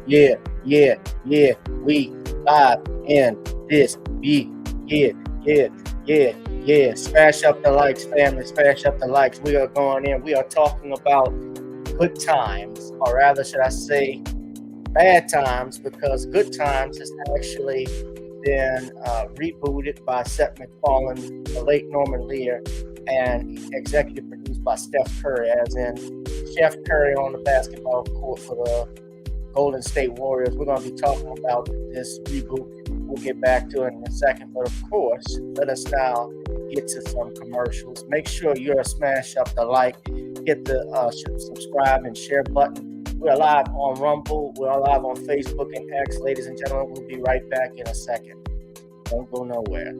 Yeah, yeah, yeah. We live in this beat. Yeah, yeah, yeah, yeah. Smash up the likes, family. Smash up the likes. We are going in. We are talking about good times, or rather, should I say, bad times, because good times has actually been rebooted by Seth MacFarlane, the late Norman Lear, and executive produced by Steph Curry, as in Chef Curry on the basketball court for the Golden State Warriors. We're going to be talking about this reboot. We'll get back to it in a second. But of course, let us now get to some commercials. Make sure you're a smash up the like, hit the subscribe and share button. We're live on Rumble. We're live on Facebook and X. Ladies and gentlemen, we'll be right back in a second. Don't go nowhere.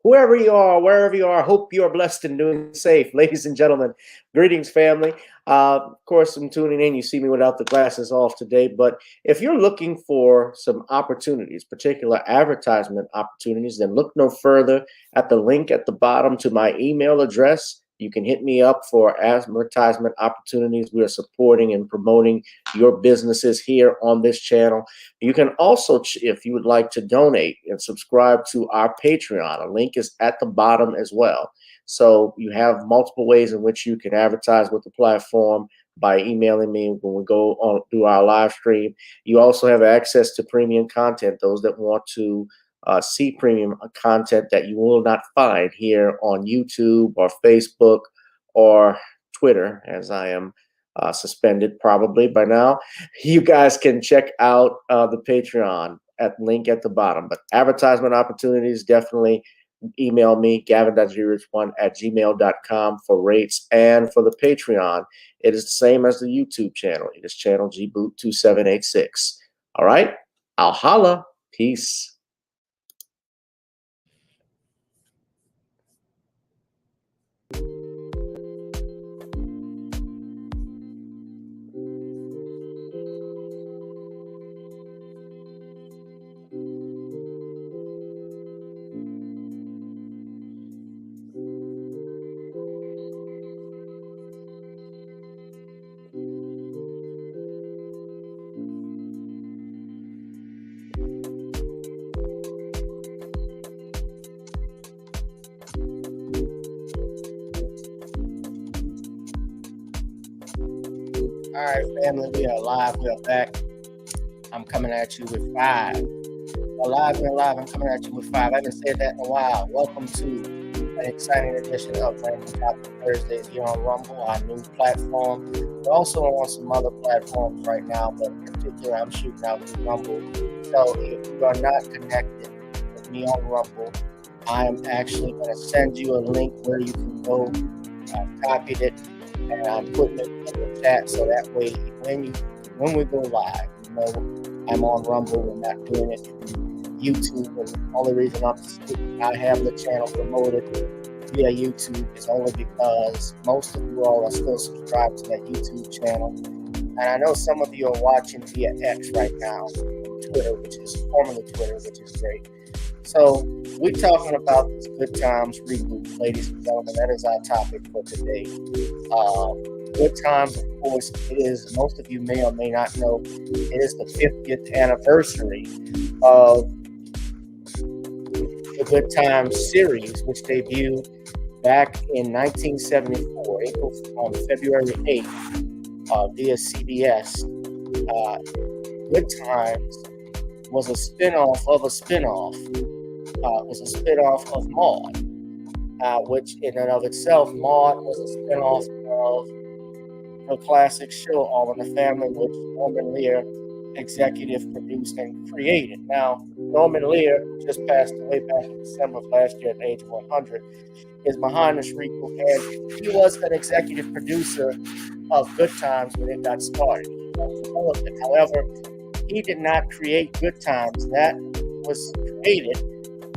Whoever you are, wherever you are, hope you are blessed and doing safe. Ladies and gentlemen, greetings, family. Of course, I'm tuning in. You see me without the glasses off today. But if you're looking for some opportunities, particular advertisement opportunities, then look no further at the link at the bottom to my email address. You can hit me up for advertisement opportunities. We are supporting and promoting your businesses here on this channel. You can also, if you would like to donate and subscribe to our Patreon, a link is at the bottom as well. So you have multiple ways in which you can advertise with the platform by emailing me when we go on through our live stream. You also have access to premium content, those that want to see premium content that you will not find here on YouTube or Facebook or Twitter, as I am suspended probably by now. You guys can check out the Patreon at link at the bottom. But advertisement opportunities, definitely email me, gavin.grich1@gmail.com for rates. And for the Patreon, it is the same as the YouTube channel. It is channel gboot2786. All right, I'll holla. Peace. All right, family, we are live. We are back. I'm coming at you with 5. We're live. I'm coming at you with 5. I haven't said that in a while. Welcome to an exciting edition of Random Topic Thursdays here on Rumble, our new platform. We're also on some other platforms right now, but in particular, I'm shooting out with Rumble. So if you are not connected with me on Rumble, I am actually going to send you a link where you can go. I've copied it and I'm putting it in the chat so that way when we go live, you know, I'm on Rumble. We're not doing it through YouTube. And the only reason I have the channel promoted via YouTube is only because most of you all are still subscribed to that YouTube channel. And I know some of you are watching via X right now, Twitter, which is formerly Twitter, which is great. So we're talking about this good times reboot, ladies and gentlemen. That is our topic for today. Good times, of course, it is, most of you may or may not know, it is the 50th anniversary of the Good Times series, which debuted back in 1974, on February 8th, via CBS. Good Times was a spinoff of a spinoff. It was a spinoff of Maude, which in and of itself, Maude was a spinoff of her classic show, All in the Family, which Norman Lear executive produced and created. Now, Norman Lear just passed away back in December of last year at the age of 100. Is behind this reboot, and he was an executive producer of Good Times when it got started. He developed it. However, he did not create Good Times. That was created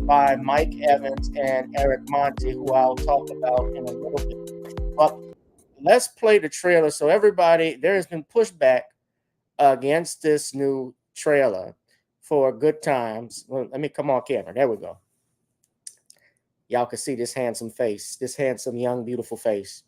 by Mike Evans and Eric Monte, who I'll talk about in a little bit. But let's play the trailer. So everybody, there has been pushback against this new trailer for Good Times. Well, let me come on camera. There we go. Y'all can see this handsome face, this handsome, young, beautiful face.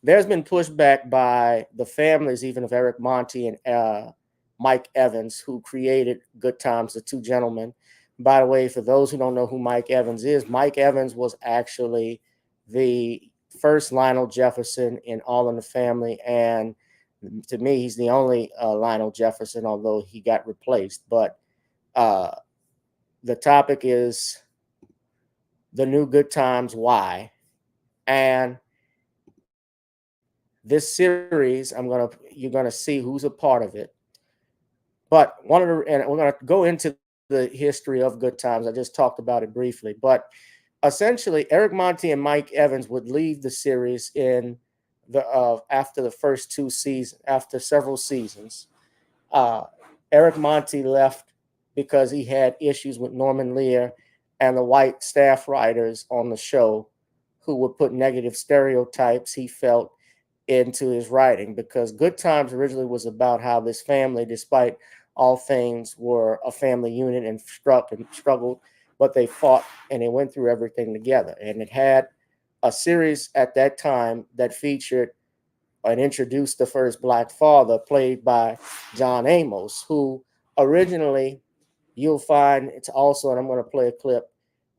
There's been pushback by the families, even of Eric Monte and Mike Evans, who created Good Times, the two gentlemen. By the way, for those who don't know who Mike Evans is, Mike Evans was actually the first Lionel Jefferson in All in the Family. And to me, he's the only Lionel Jefferson, although he got replaced. But the topic is the new Good Times, why? And this series, you're gonna see who's a part of it. But and we're gonna go into the history of Good Times. I just talked about it briefly, but essentially, Eric Monte and Mike Evans would leave the series in the after the first two seasons, after several seasons. Eric Monte left because he had issues with Norman Lear and the white staff writers on the show who would put negative stereotypes, he felt, into his writing, because Good Times originally was about how this family, despite all things, were a family unit and struggled, but they fought and they went through everything together. And it had a series at that time that featured and introduced the first Black father, played by John Amos, who originally, you'll find it's also, and I'm going to play a clip,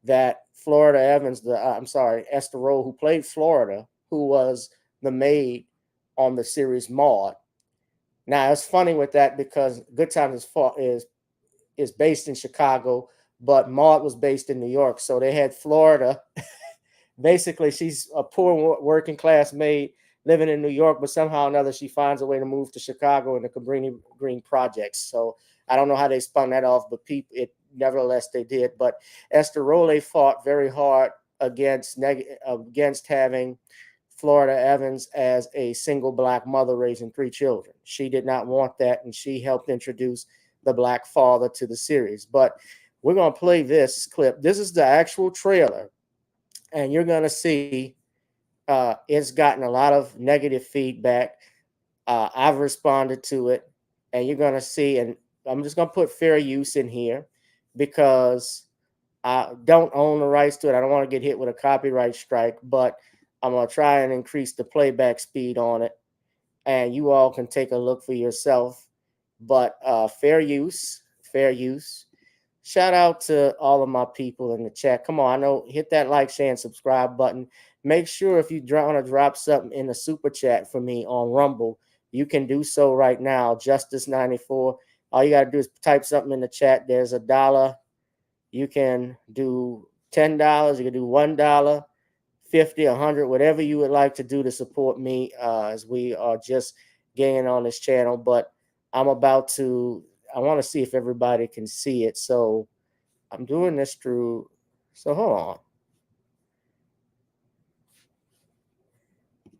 that Florida Evans, Esther Rolle, who played Florida, who was the maid on the series Maude. Now, it's funny with that because Good Times is based in Chicago, but Maude was based in New York. So they had Florida. Basically, she's a poor working class maid living in New York, but somehow or another she finds a way to move to Chicago in the Cabrini Green projects. So I don't know how they spun that off, but nevertheless they did. But Esther Rolle fought very hard against having Florida Evans as a single Black mother raising 3 children. She did not want that, and she helped introduce the Black father to the series. But we're going to play this clip. This is the actual trailer, and you're going to see it's gotten a lot of negative feedback. I've responded to it, and you're going to see, and I'm just going to put fair use in here because I don't own the rights to it. I don't want to get hit with a copyright strike, but I'm going to try and increase the playback speed on it, and you all can take a look for yourself. But fair use. Shout out to all of my people in the chat. Come on, I know, hit that like, share, and subscribe button. Make sure if you want to drop something in the super chat for me on Rumble, you can do so right now. Justice94. All you got to do is type something in the chat. There's $1. You can do $10. You can do $1, 50, 100, whatever you would like to do to support me as we are just getting on this channel. But I want to see if everybody can see it. So I'm doing this through, so hold on.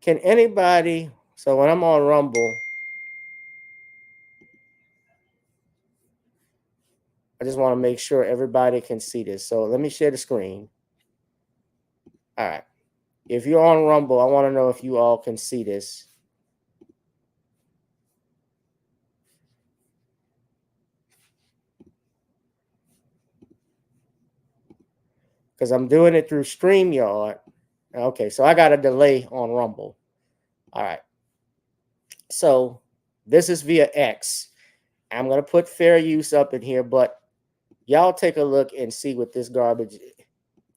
Can anybody, so when I'm on Rumble, I just want to make sure everybody can see this. So let me share the screen. All right. If you're on Rumble, I want to know if you all can see this. Because I'm doing it through StreamYard. Okay, so I got a delay on Rumble. All right. So this is via X. I'm going to put fair use up in here, but y'all take a look and see what this garbage is.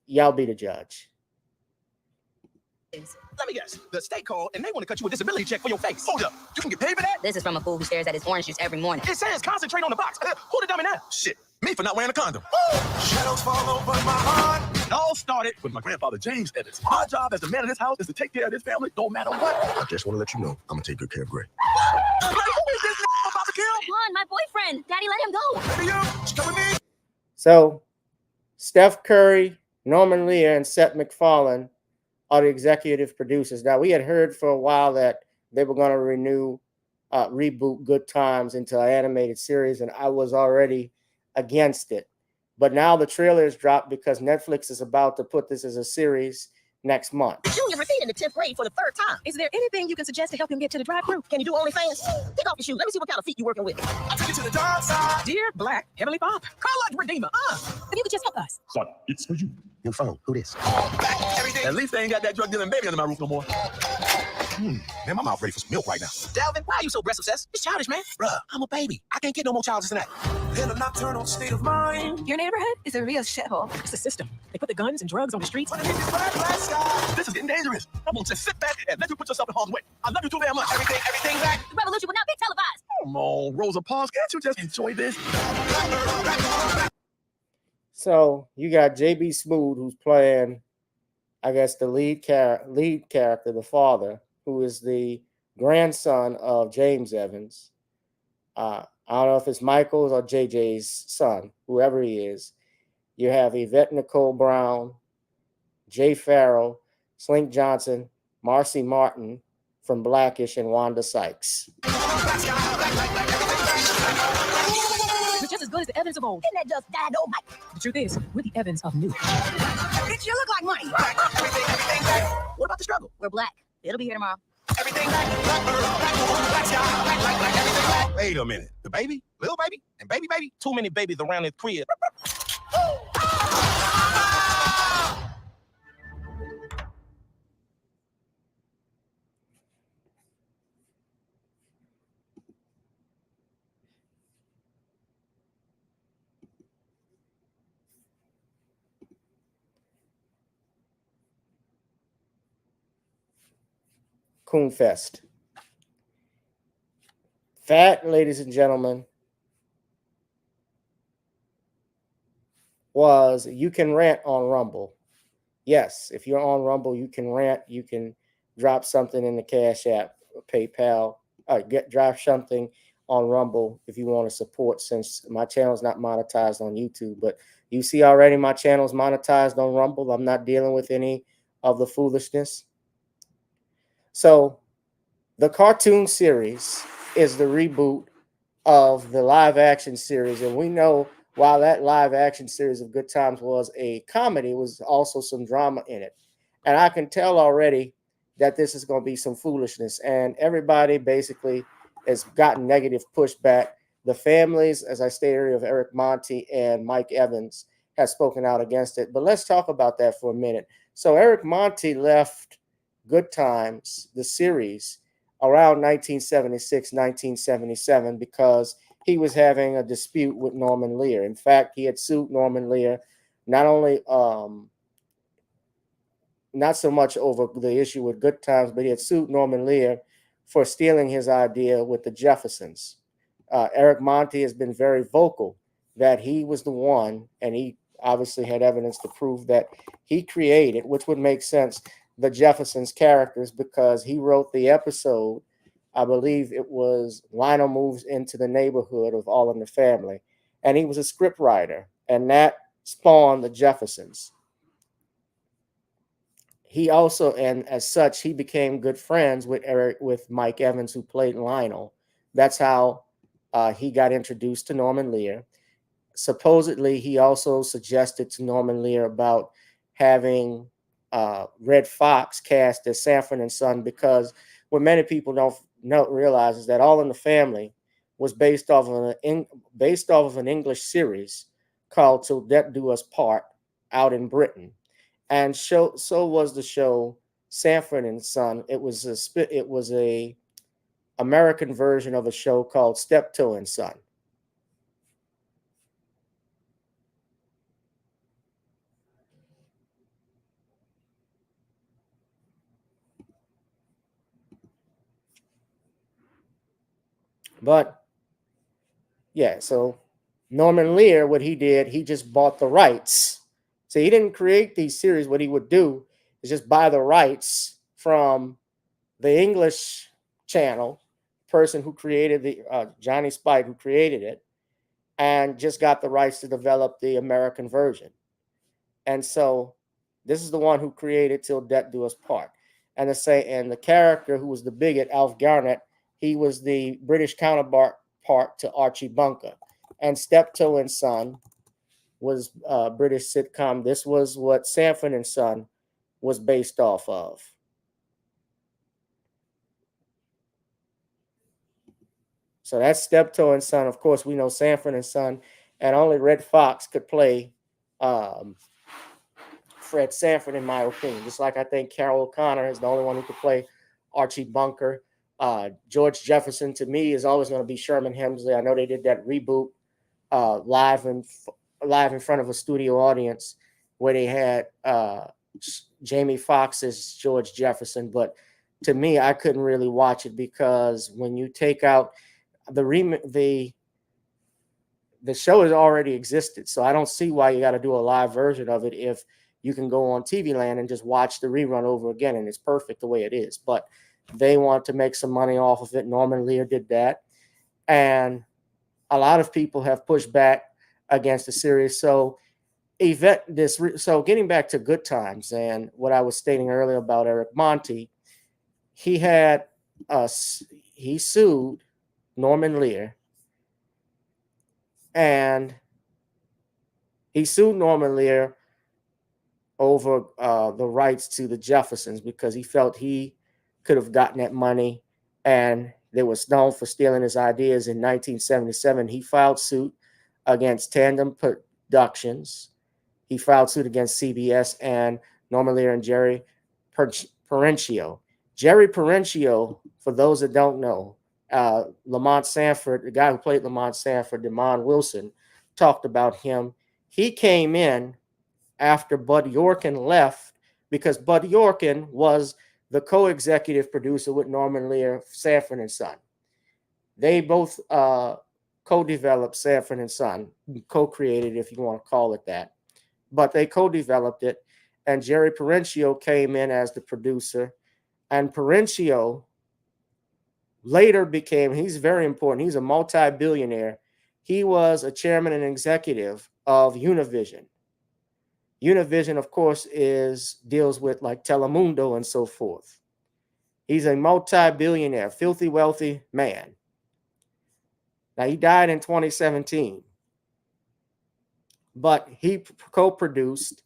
Y'all be the judge. Let me guess. The state called and they want to cut you a disability check for your face. Hold up. You can get paid for that? This is from a fool who stares at his orange juice every morning. It says concentrate on the box. Who the dummy now? Shit. Me for not wearing a condom. Shadows fall over my heart. It all started with my grandfather James Evans. My job as the man of this house is to take care of this family no matter what. I just want to let you know, I'm going to take good care of Gray. Like, who is this about to kill? Juan, my boyfriend. Daddy, let him go. So Steph Curry, Norman Lear, and Seth MacFarlane are the executive producers. Now, we had heard for a while that they were going to reboot Good Times into an animated series, and I was already against it. But now the trailer is dropped because Netflix is about to put this as a series next month. Junior repeated the 10th grade for the 3rd time. Is there anything you can suggest to help him get to the drive-thru? Can you do OnlyFans? Take off your shoe. Let me see what kind of feet you're working with. I'll take you to the dark side. Dear Black Heavenly Father, Carla Redeemer. If you could just help us. Son, it's for you. Your phone. Who this? At least they ain't got that drug dealing baby under my roof no more. Man, my mouth ready for some milk right now. Delvin, why are you so breast obsessed? It's childish, man. Bruh, I'm a baby. I can't get no more childish than that. in a nocturnal state of mind. Your neighborhood is a real shithole. It's a system. They put the guns and drugs on the streets. Underneath this black sky. This is getting dangerous. I'm gonna just sit back and let you put yourself in harm's way. I love you too damn much. Everything back. The revolution will not be televised. Come on, Rosa Parks, can't you just enjoy this? So you got JB Smoot, who's playing, I guess, the lead character, the father, who is the grandson of James Evans. I don't know if it's Michael's or JJ's son, whoever he is. You have Yvette Nicole Brown, Jay Farrell, Slink Johnson, Marcy Martin from Blackish, and Wanda Sykes. We're just as good as the Evans of old. And that just died old Mike. The truth is, we're the Evans of new. Bitch, you look like money. Everything back. What about the struggle? We're black. It'll be here tomorrow. Everything back. Black sky. Everything back. Wait a minute. The baby? Little baby? And baby baby? Too many babies around his crib. Coonfest. That, ladies and gentlemen, was you can rant on Rumble. Yes, if you're on Rumble, you can rant. You can drop something in the Cash App, PayPal, drop something on Rumble if you want to support, since my channel is not monetized on YouTube. But you see already my channel's monetized on Rumble. I'm not dealing with any of the foolishness. So the cartoon series is the reboot of the live action series. And we know while that live action series of Good Times was a comedy, it was also some drama in it. And I can tell already that this is going to be some foolishness. And everybody basically has gotten negative pushback. The families, as I stated earlier, of Eric Monty and Mike Evans have spoken out against it. But let's talk about that for a minute. So Eric Monty left Good Times, the series, around 1976, 1977, because he was having a dispute with Norman Lear. In fact, he had sued Norman Lear, not only not so much over the issue with Good Times, but he had sued Norman Lear for stealing his idea with the Jeffersons. Eric Monty has been very vocal that he was the one, and he obviously had evidence to prove that he created, which would make sense, the Jeffersons characters, because he wrote the episode, I believe it was Lionel Moves into the Neighborhood of All in the Family. And he was a script writer, and that spawned the Jeffersons. He also, and as such, he became good friends with Mike Evans, who played Lionel. That's how he got introduced to Norman Lear. Supposedly, he also suggested to Norman Lear about having Red Fox cast as Sanford and Son, because what many people don't realize is that All in the Family was based off of an English series called Till Death Do Us Part out in Britain, and so was the show Sanford and Son. It was a American version of a show called Steptoe and Son. But yeah, so Norman Lear, what he did, he just bought the rights. So he didn't create these series. What he would do is just buy the rights from the English channel, person who created the Johnny Spike, who created it, and just got the rights to develop the American version. And so this is the one who created Till Death Do Us Part. And the character who was the bigot, Alf Garnett, he was the British counterpart to Archie Bunker. And Steptoe and Son was a British sitcom. This was what Sanford and Son was based off of. So that's Steptoe and Son. Of course, we know Sanford and Son, and only Red Fox could play Fred Sanford, in my opinion. Just like I think Carol O'Connor is the only one who could play Archie Bunker. George Jefferson, to me, is always going to be Sherman Hemsley. I know they did that reboot live in front of a studio audience where they had Jamie Foxx as George Jefferson, but to me, I couldn't really watch it because when you take out the show has already existed, so I don't see why you got to do a live version of it if you can go on TV Land and just watch the rerun over again, and it's perfect the way it is. But they want to make some money off of it. Norman Lear did that, and a lot of people have pushed back against the series. So getting back to Good Times and what I was stating earlier about Eric Monty, he sued Norman Lear, and he sued Norman Lear over the rights to the Jeffersons because he felt he could have gotten that money, and they was known for stealing his ideas. In 1977, he filed suit against Tandem Productions. He filed suit against CBS and Norman Lear and Jerry Perenchio. Jerry Perenchio, for those that don't know, Lamont Sanford, the guy who played Lamont Sanford, Demond Wilson, talked about him. He came in after Bud Yorkin left because Bud Yorkin was the co-executive producer with Norman Lear, Sanford and Son. They both co-developed Sanford and Son, co-created, if you want to call it that. But they co-developed it, and Jerry Perenchio came in as the producer, and Perenchio later became, he's very important, he's a multi-billionaire. He was a chairman and executive of Univision. Univision, of course, deals with like Telemundo and so forth. He's a multi-billionaire, filthy wealthy man. Now, he died in 2017, but he co-produced,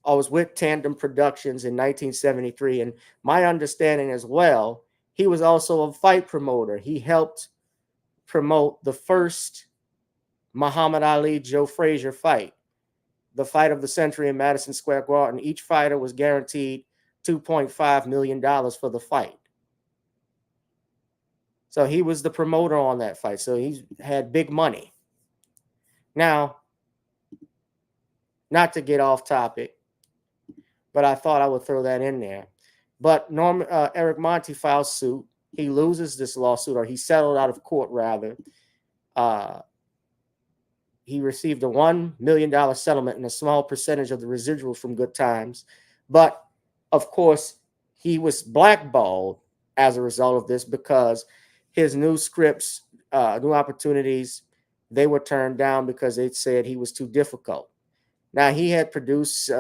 I was with Tandem Productions in 1973, and my understanding as well, he was also a fight promoter. He helped promote the first Muhammad Ali-Joe Frazier fight, the fight of the century in Madison Square Garden. Each fighter was guaranteed $2.5 million for the fight. So he was the promoter on that fight. So he had big money. Now, not to get off topic, but I thought I would throw that in there. But Eric Monty files suit. He loses this lawsuit, or he settled out of court, rather. He received a $1 million settlement and a small percentage of the residuals from Good Times. But, of course, he was blackballed as a result of this because his new scripts, new opportunities, they were turned down because they said he was too difficult. Now, he had produced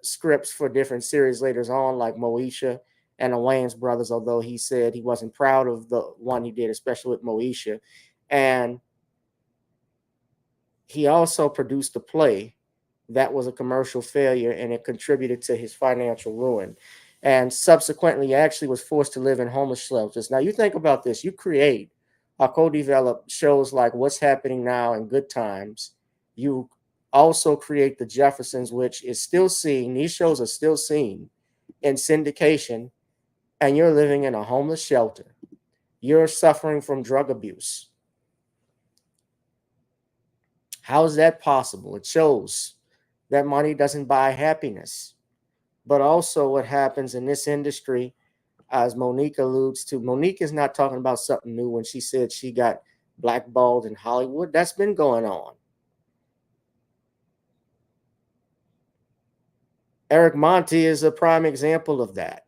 scripts for different series later on, like Moesha and the Wayans Brothers, although he said he wasn't proud of the one he did, especially with Moesha. And he also produced a play that was a commercial failure, and it contributed to his financial ruin. And subsequently, he actually was forced to live in homeless shelters. Now, you think about this. You create or co-develop shows like What's Happening Now and Good Times. You also create The Jeffersons, which is still seen. These shows are still seen in syndication, and you're living in a homeless shelter. You're suffering from drug abuse. How is that possible? It shows that money doesn't buy happiness. But also what happens in this industry, as Monique alludes to, Monique is not talking about something new when she said she got blackballed in Hollywood. That's been going on. Eric Monty is a prime example of that.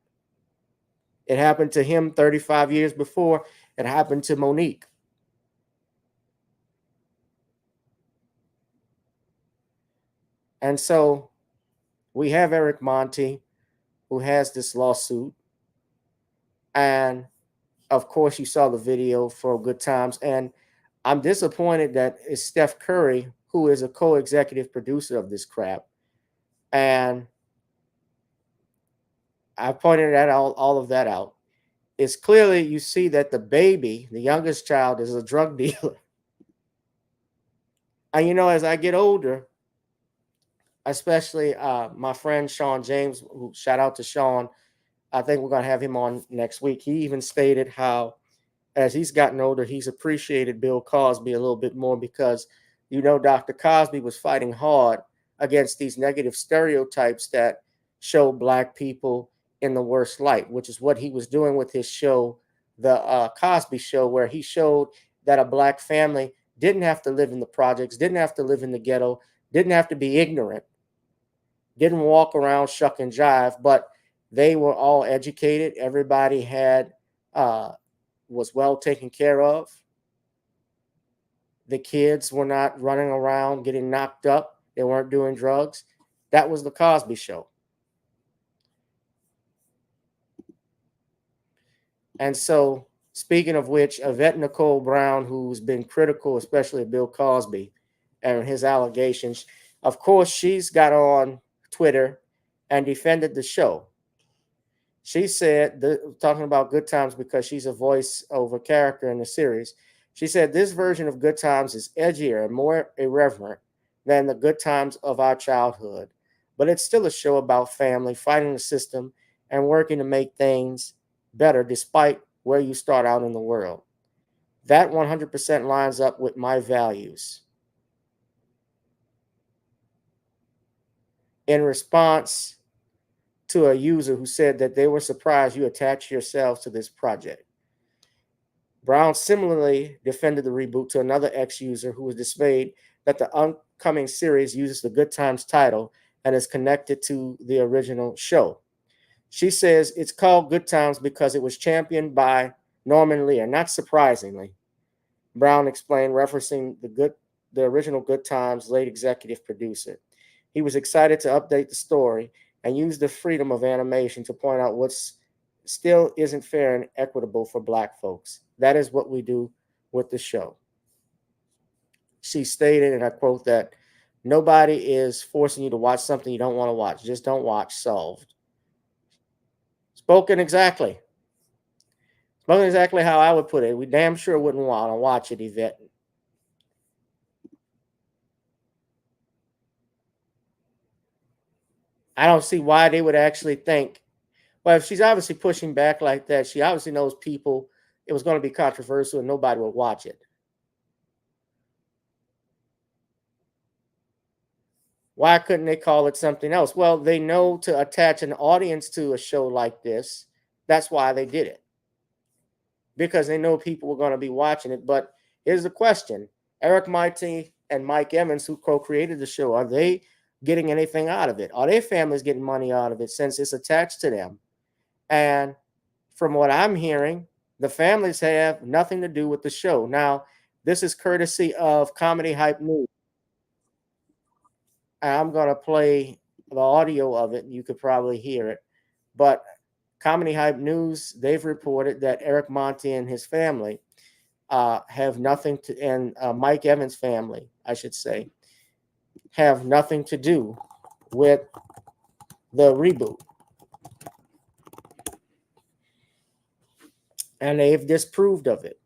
It happened to him 35 years before, It happened to Monique. And so we have Eric Monty, who has this lawsuit. And of course, you saw the video for Good Times. And I'm disappointed that it's Steph Curry, who is a co-executive producer of this crap. And I pointed that all of that out. It's clearly you see that the baby, the youngest child, is a drug dealer. And as I get older, especially my friend Sean James, who shout out to Sean. I think we're going to have him on next week. He even stated how, as he's gotten older, he's appreciated Bill Cosby a little bit more because, Dr. Cosby was fighting hard against these negative stereotypes that show Black people in the worst light, which is what he was doing with his show, the Cosby Show, where he showed that a Black family didn't have to live in the projects, didn't have to live in the ghetto, didn't have to be ignorant, didn't walk around shuck and jive, but they were all educated. Everybody had was well taken care of. The kids were not running around getting knocked up. They weren't doing drugs. That was the Cosby Show. And so, speaking of which, Yvette Nicole Brown, who's been critical, especially of Bill Cosby and his allegations, of course, she's got on Twitter and defended the show. She said, talking about Good Times because she's a voice-over character in the series, she said, this version of Good Times is edgier and more irreverent than the Good Times of our childhood, but it's still a show about family, fighting the system, and working to make things better despite where you start out in the world. That 100% lines up with my values. In response to a user who said that they were surprised you attached yourselves to this project, Brown similarly defended the reboot to another ex-user who was dismayed that the upcoming series uses the Good Times title and is connected to the original show. She says it's called Good Times because it was championed by Norman Lear. Not surprisingly, Brown explained, referencing the original Good Times late executive producer. He was excited to update the story and use the freedom of animation to point out what's still isn't fair and equitable for Black folks. That is what we do with the show. She stated, and I quote, that nobody is forcing you to watch something you don't want to watch. Just don't watch. Solved. Spoken exactly how I would put it. We damn sure wouldn't want to watch it, Yvette. I don't see why they would actually think, well, if she's obviously pushing back like that, she obviously knows people, it was going to be controversial and nobody would watch it. Why couldn't they call it something else? Well, they know to attach an audience to a show like this. That's why they did it. Because they know people were going to be watching it. But here's the question. Eric Martin and Mike Evans, who co-created the show, are they getting anything out of it? Are their families getting money out of it since it's attached to them? And from what I'm hearing, the families have nothing to do with the show. Now, this is courtesy of Comedy Hype News. And I'm going to play the audio of it. You could probably hear it. But Comedy Hype News, they've reported that Eric Monty and his family have nothing to, and Mike Evans' family, I should say, have nothing to do with the reboot. And they've disproved of it.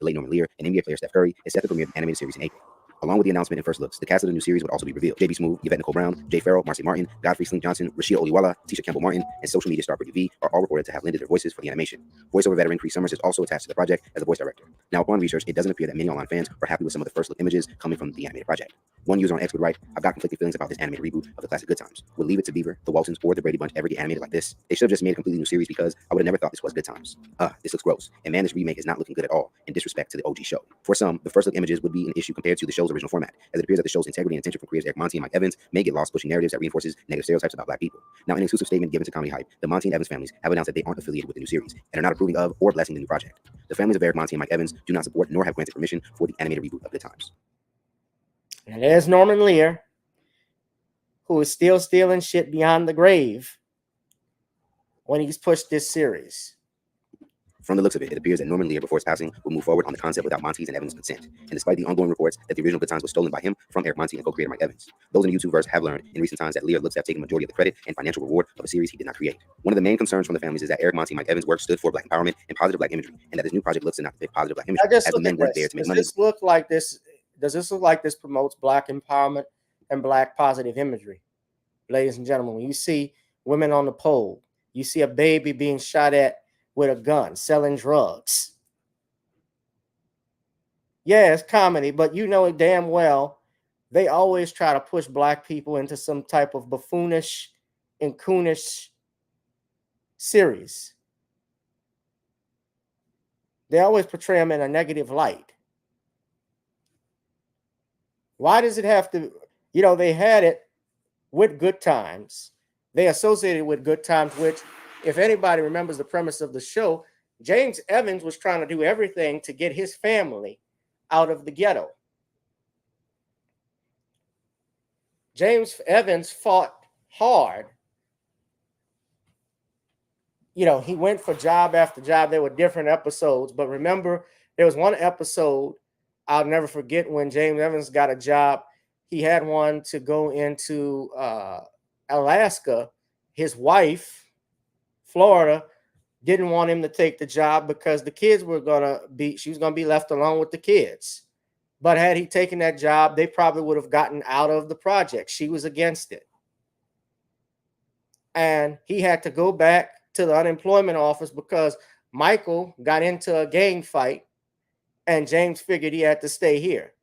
The late Norman Lear, and NBA player Steph Curry is set to premiere the animated series in April. Along with the announcement and first looks, the cast of the new series would also be revealed. J.B. Smoove, Yvette Nicole Brown, Jay Farrell, Marcy Martin, Godfrey Slim Johnson, Rashida Oliwala, Tisha Campbell Martin, and social media star Brittany V are all reported to have lended their voices for the animation. Voiceover veteran Cree Summers is also attached to the project as a voice director. Now, upon research, it doesn't appear that many online fans are happy with some of the first look images coming from the animated project. One user on X would write, "I've got conflicted feelings about this animated reboot of the classic Good Times. Would Leave It to Beaver, the Waltons, or the Brady Bunch ever get animated like this? They should have just made a completely new series because I would have never thought this was Good Times. This looks gross. And man, this remake is not looking good at all, in disrespect to the OG show." For some, the first look images would be an issue compared to the show's original format, as it appears that the show's integrity and attention from creators Eric Monty and Mike Evans may get lost pushing narratives that reinforces negative stereotypes about Black people. Now, in an exclusive statement given to Comedy Hype, the Monty and Evans families have announced that they aren't affiliated with the new series and are not approving of or blessing the new project. The families of Eric Monty and Mike Evans do not support nor have granted permission for the animated reboot of Good Times. And there's Norman Lear, who is still stealing shit beyond the grave when he's pushed this series. From the looks of it, it appears that Norman Lear, before his passing, would move forward on the concept without Monty's and Evans' consent. And despite the ongoing reports that the original Good Times was stolen by him from Eric Monty and co-creator Mike Evans, those in the YouTubeverse have learned in recent times that Lear looks to have taken the majority of the credit and financial reward of a series he did not create. One of the main concerns from the families is that Eric Monty and Mike Evans' work stood for Black empowerment and positive Black imagery, and that this new project looks to not depict positive Black imagery, as the men weren't there to make money. Does this look like this promotes Black empowerment and Black positive imagery? Ladies and gentlemen, when you see women on the pole, you see a baby being shot at with a gun, selling drugs. Yeah, it's comedy, but you know it damn well. They always try to push Black people into some type of buffoonish and coonish series. They always portray them in a negative light. Why does it have to, they had it with Good Times. They associated with Good Times, which, if anybody remembers the premise of the show, James Evans was trying to do everything to get his family out of the ghetto. James Evans fought hard. He went for job after job. There were different episodes, but remember, there was one episode I'll never forget when James Evans got a job. He had one to go into Alaska. His wife, Florida, didn't want him to take the job because the kids she was going to be left alone with the kids. But had he taken that job, they probably would have gotten out of the project. She was against it. And he had to go back to the unemployment office because Michael got into a gang fight and James figured he had to stay here.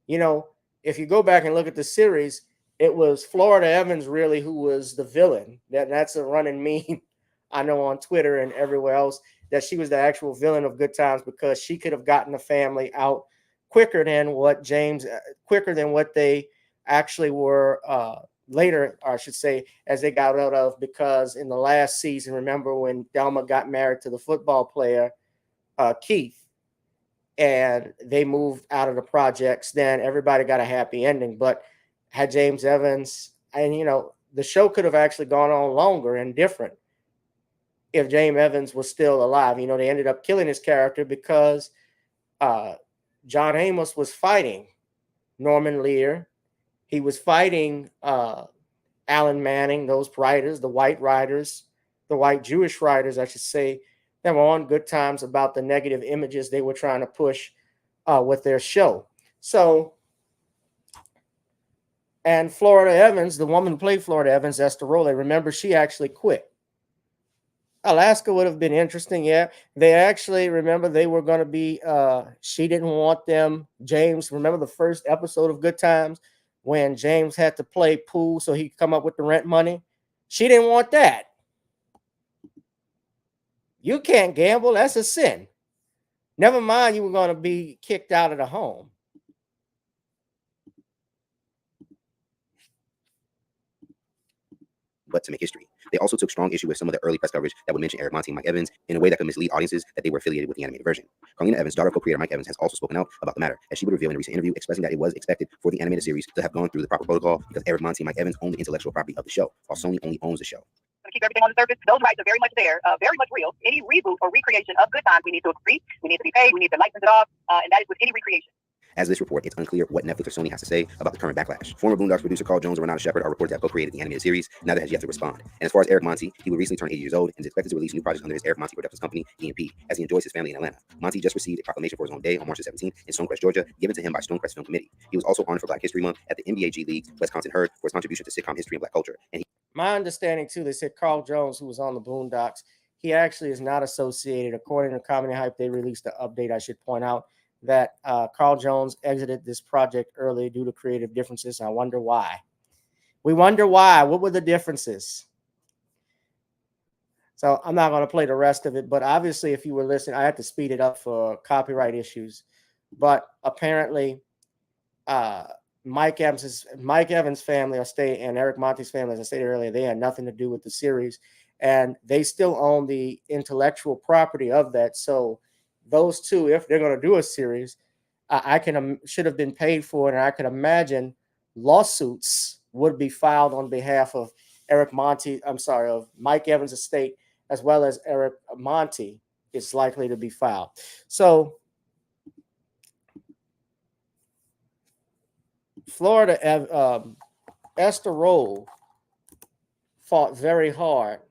If you go back and look at the series, it was Florida Evans really who was the villain. That's a running meme I know on Twitter and everywhere else, that she was the actual villain of Good Times because she could have gotten the family out quicker than what they actually were later, or I should say, as they got out of, because in the last season, remember when Delma got married to the football player, Keith, and they moved out of the projects, then everybody got a happy ending. But had James Evans, and the show could have actually gone on longer and different if James Evans was still alive. They ended up killing his character because John Amos was fighting Norman Lear. He was fighting Alan Manning, those writers, the white Jewish writers, I should say, that were on Good Times about the negative images they were trying to push with their show. So, and Florida Evans, the woman who played Florida Evans, Esther Rowley, remember, she actually quit. Alaska would have been interesting, yeah. They actually, remember, they were going to be, she didn't want them. James, remember the first episode of Good Times when James had to play pool so he could come up with the rent money? She didn't want that. You can't gamble. That's a sin. Never mind, you were going to be kicked out of the home. But to make history, they also took strong issue with some of the early press coverage that would mention Eric Monty and Mike Evans in a way that could mislead audiences that they were affiliated with the animated version. Carlina Evans, daughter of co-creator Mike Evans, has also spoken out about the matter, as she would reveal in a recent interview, expressing that it was expected for the animated series to have gone through the proper protocol because Eric Monty and Mike Evans own the intellectual property of the show, while Sony only owns the show. Keep everything on the surface. Those rights are very much there, very much real. Any reboot or recreation of Good Times, we need to agree. We need to be paid. We need to license it off, and that is with any recreation. As of this report, it's unclear what Netflix or Sony has to say about the current backlash. Former Boondocks producer Carl Jones and Renata Shepard are reported to have co-created the animated series. Neither has yet to respond. And as far as Eric Monti, he will recently turn 80 years old and is expected to release new projects under his Eric Monti Productions company, EMP, as he enjoys his family in Atlanta. Monti just received a proclamation for his own day on March 17th in Stonecrest, Georgia, given to him by Stonecrest Film Committee. He was also honored for Black History Month at the NBA G League Wisconsin Herd for his contribution to sitcom history and Black culture. And my understanding too, they said Carl Jones, who was on the Boondocks, he actually is not associated. According to Comedy Hype, they released an update. I should point out that Carl Jones exited this project early due to creative differences. I wonder why. We wonder why. What were the differences? So I'm not going to play the rest of it, but obviously, if you were listening, I had to speed it up for copyright issues. But apparently, Mike Evans' family and Eric Monti's family, as I stated earlier, they had nothing to do with the series, and they still own the intellectual property of that. So those two, if they're going to do a series, should have been paid for it, and I can imagine lawsuits would be filed on behalf of of Mike Evans' estate, as well as Eric Monti is likely to be filed. So Florida, Esther Rolle fought very hard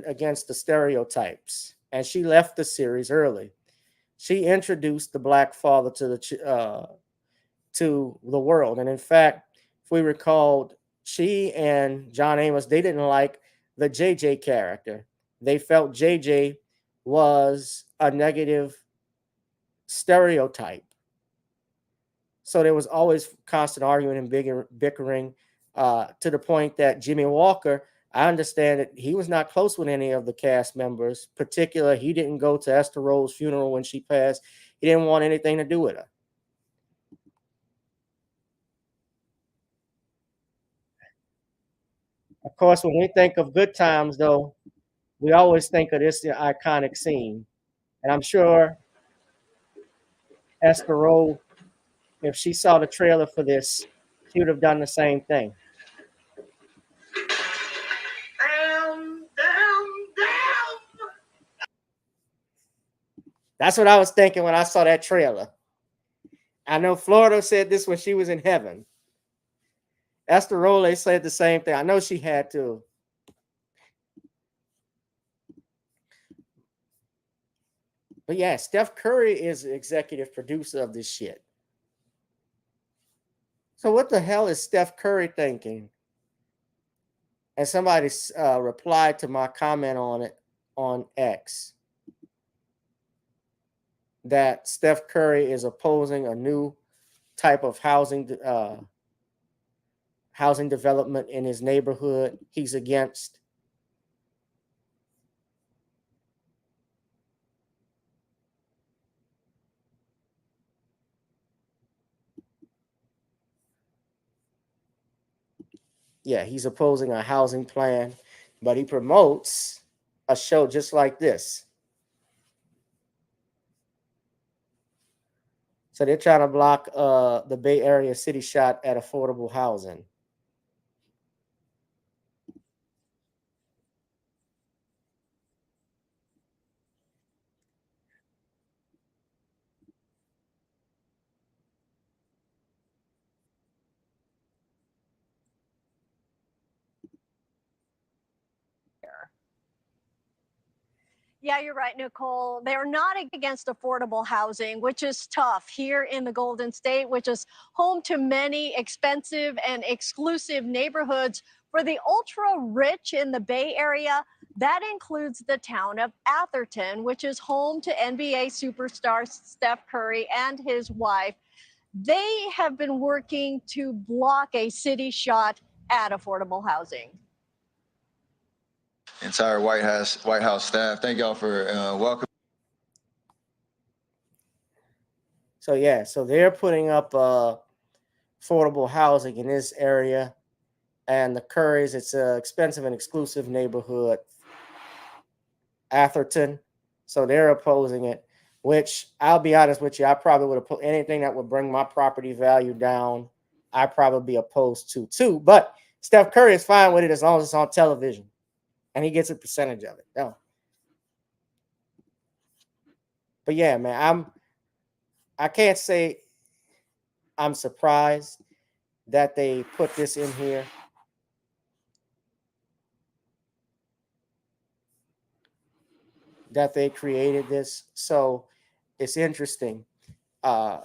against the stereotypes, and she left the series early. She introduced the Black father to the world, and in fact, if we recalled, she and John Amos, they didn't like the JJ character. They felt JJ was a negative stereotype. So there was always constant arguing and bickering to the point that Jimmy Walker, I understand that he was not close with any of the cast members. Particularly, he didn't go to Esther Rolle's funeral when she passed. He didn't want anything to do with her. Of course, when we think of Good Times, though, we always think of this iconic scene. And I'm sure Esther Rolle, if she saw the trailer for this, she would have done the same thing. That's what I was thinking when I saw that trailer. I know Florida said this when she was in heaven. Esther Rolle said the same thing. I know she had to. But yeah, Steph Curry is the executive producer of this shit. So what the hell is Steph Curry thinking? And somebody replied to my comment on it on X that Steph Curry is opposing a new type of housing development in his neighborhood. He's against. Yeah, he's opposing a housing plan, but he promotes a show just like this. So they're trying to block the Bay Area city shot at affordable housing. Yeah, you're right, Nicole. They're not against affordable housing, which is tough here in the Golden State, which is home to many expensive and exclusive neighborhoods for the ultra rich in the Bay Area. That includes the town of Atherton, which is home to NBA superstar Steph Curry and his wife. They have been working to block a city shot at affordable housing. Entire White House staff, thank y'all for welcoming. So yeah, so they're putting up affordable housing in this area, and the Currys, it's an expensive and exclusive neighborhood, Atherton. So they're opposing it, which I'll be honest with you, I probably would have put anything that would bring my property value down. I'd probably be opposed to too. But Steph Curry is fine with it as long as it's on television. and he gets a percentage of it. No, but yeah, man, I can't say I'm surprised that they put this in here. That they created this. So it's interesting. I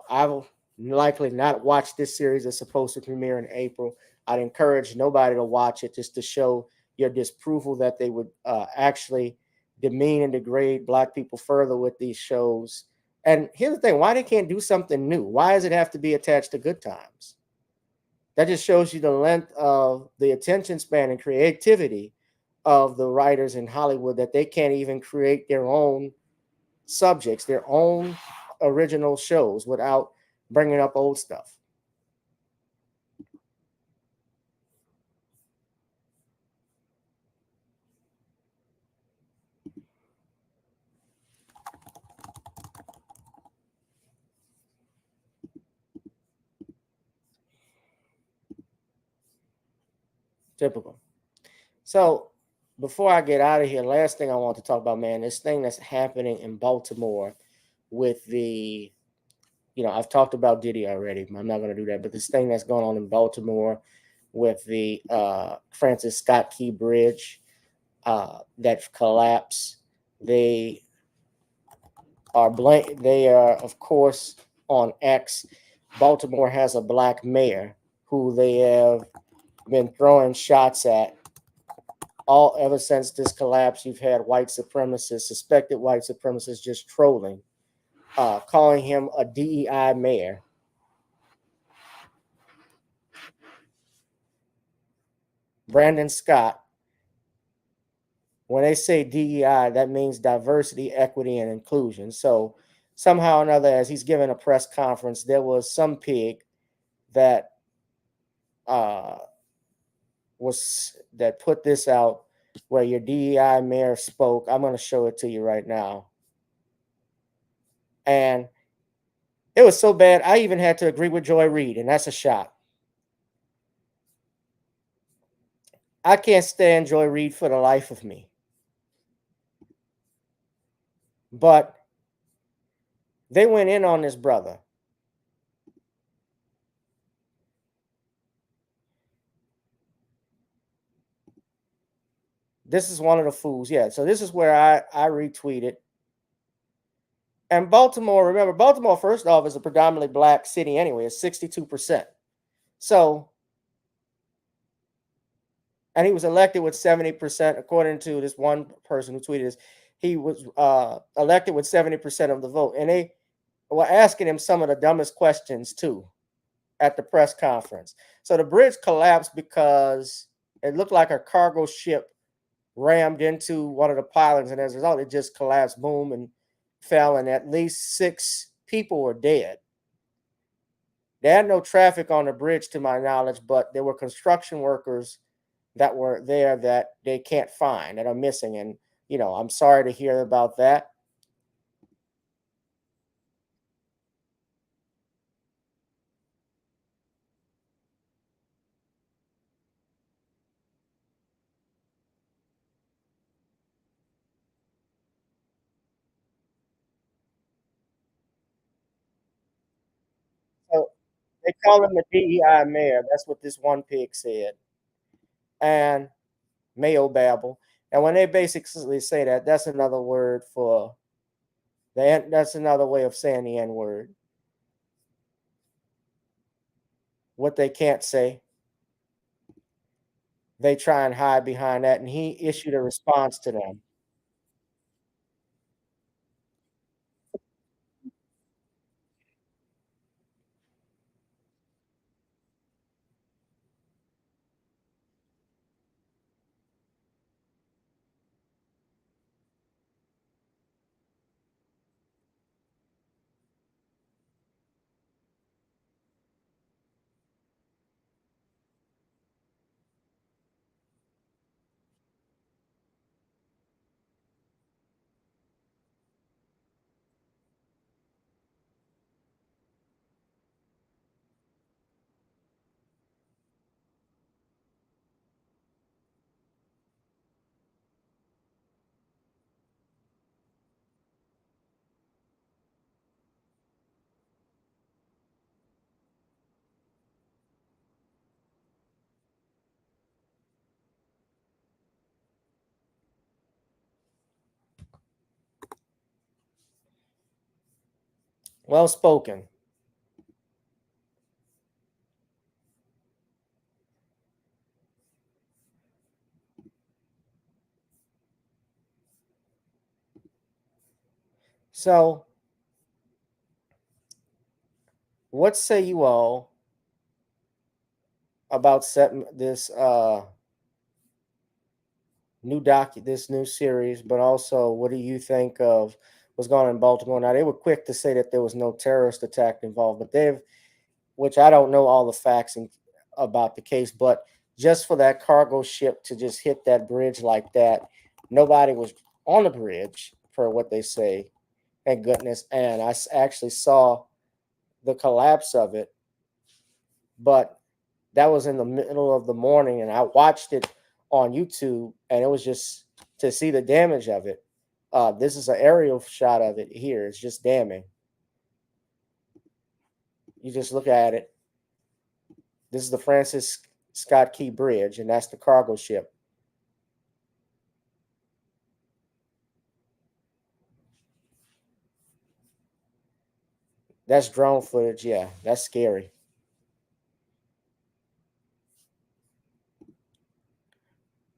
will likely not watch this series that's supposed to premiere in April. I'd encourage nobody to watch it just to show your disapproval that they would actually demean and degrade Black people further with these shows. And here's the thing: why they can't do something new? Why does it have to be attached to Good Times? That just shows you the length of the attention span and creativity of the writers in Hollywood, that they can't even create their own subjects, their own original shows without bringing up old stuff. Typical. So before I get out of here, last thing I want to talk about, man, this thing that's happening in Baltimore with the, I've talked about Diddy already. I'm not going to do that, but this thing that's going on in Baltimore with the Francis Scott Key Bridge that collapsed. They They are, of course, on X. Baltimore has a black mayor who they have been throwing shots at all ever since this collapse. You've had white supremacists, suspected white supremacists, just trolling, calling him a DEI mayor. Brandon Scott. When they say DEI, that means diversity, equity, and inclusion. So somehow or another, as he's giving a press conference, there was some pig that uh, that put this out where your DEI mayor spoke. I'm going to show it to you right now. And it was so bad, I even had to agree with Joy Reid, and that's a shot. I can't stand Joy Reid for the life of me. But they went in on this brother. This is one of the fools. Yeah, so this is where I retweeted. And Baltimore, remember, Baltimore, first off, is a predominantly black city anyway. It's 62%. So, and he was elected with 70%, according to this one person who tweeted this. He was elected with 70% of the vote. And they were asking him some of the dumbest questions, too, at the press conference. So the bridge collapsed because it looked like a cargo ship rammed into one of the pilings, and as a result, it just collapsed, boom, and fell, and at least 6 people were dead. There had no traffic on the bridge, to my knowledge, but there were construction workers that were there that they can't find, that are missing, and I'm sorry to hear about that. So they call him the DEI mayor. That's what this one pig said. And Mayo babble. And when they basically say that, that's another word for that's another way of saying the N word. What they can't say, they try and hide behind that. And he issued a response to them. Well spoken. So, what say you all about setting this this new series, but also what do you think of what's going on in Baltimore? Now they were quick to say that there was no terrorist attack involved, but they've, which I don't know all the facts about the case, but just for that cargo ship to just hit that bridge like that, nobody was on the bridge per what they say. Thank goodness. And actually saw the collapse of it, but that was in the middle of the morning, and I watched it on YouTube, and it was just to see the damage of it. This is an aerial shot of it here. It's just damning. You just look at it. This is the Francis Scott Key Bridge, and that's the cargo ship. That's drone footage. Yeah, that's scary.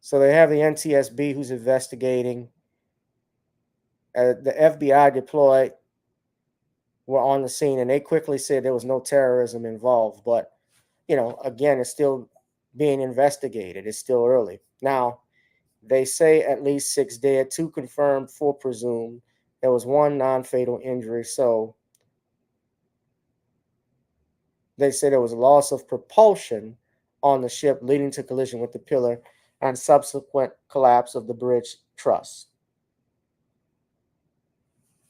So they have the NTSB who's investigating. The FBI deployed were on the scene, and they quickly said there was no terrorism involved. But, again, it's still being investigated. It's still early. Now, they say at least 6 dead, 2 confirmed, 4 presumed. There was 1 non-fatal injury. So they say there was a loss of propulsion on the ship, leading to collision with the pillar and subsequent collapse of the bridge truss.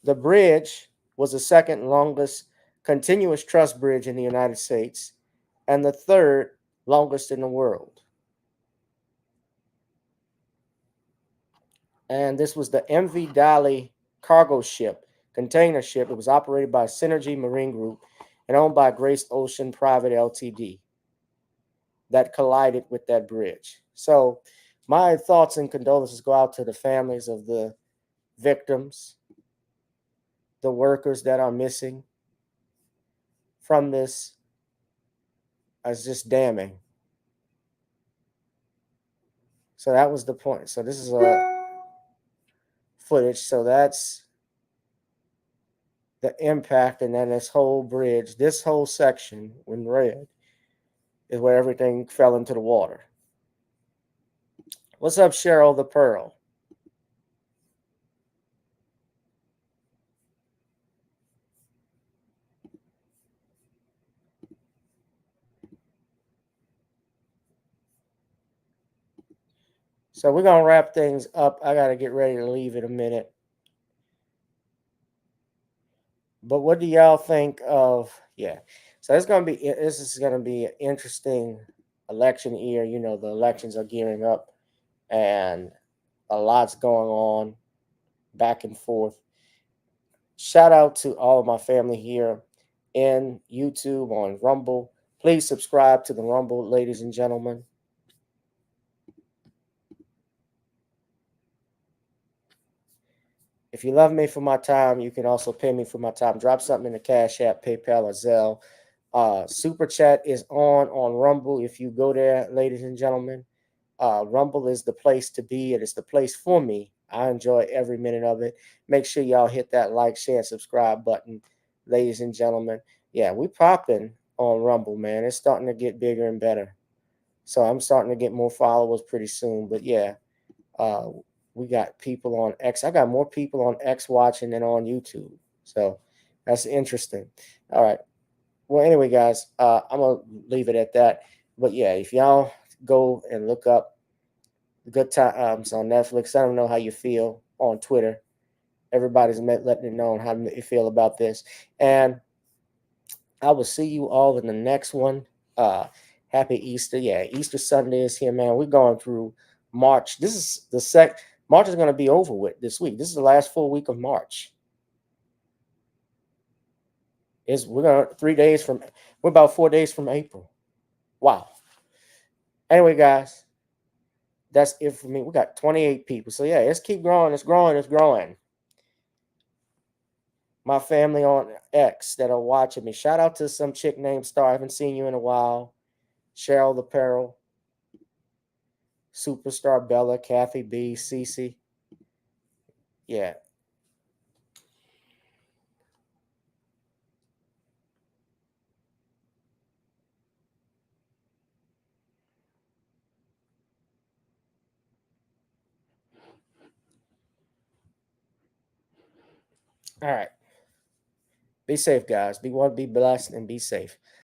The bridge was the second longest continuous truss bridge in the United States and the third longest in the world. And this was the MV Dali cargo ship, container ship. It was operated by Synergy Marine Group and owned by Grace Ocean Private Ltd. that collided with that bridge. So my thoughts and condolences go out to the families of the victims, the workers that are missing from this. It's just damning. So that was the point. So this is a footage. So that's the impact, and then this whole bridge, this whole section, when red, is where everything fell into the water. What's up, Cheryl the Pearl? So we're gonna wrap things up. I gotta get ready to leave in a minute. But what do y'all think of? Yeah, so this is gonna be an interesting election year. The elections are gearing up, and a lot's going on back and forth. Shout out to all of my family here in YouTube, on Rumble. Please subscribe to the Rumble, ladies and gentlemen. If you love me for my time, you can also pay me for my time. Drop something in the Cash App, PayPal, or Zelle. Super Chat is on Rumble. If you go there, ladies and gentlemen, Rumble is the place to be. It is the place for me. I enjoy every minute of it. Make sure y'all hit that like, share, and subscribe button, ladies and gentlemen. Yeah, we popping on Rumble, man. It's starting to get bigger and better. So I'm starting to get more followers pretty soon. But yeah, we got people on X. I got more people on X watching than on YouTube. So that's interesting. All right. Well, anyway, guys, I'm going to leave it at that. But yeah, if y'all go and look up Good Times on Netflix, I don't know how you feel on Twitter. Everybody's letting it know how you feel about this. And I will see you all in the next one. Happy Easter. Yeah, Easter Sunday is here, man. We're going through March. This is March is going to be over with this week. This is the last full week of March. We're about 4 days from April. Wow. Anyway, guys, that's it for me. We got 28 people. So yeah, let's keep growing. It's growing. It's growing. my family on X that are watching me. Shout out to some chick named Star. I haven't seen you in a while. Cheryl the Peril, Superstar Bella, Kathy B, Cece. Yeah. All right. Be safe, guys. Be blessed and be safe.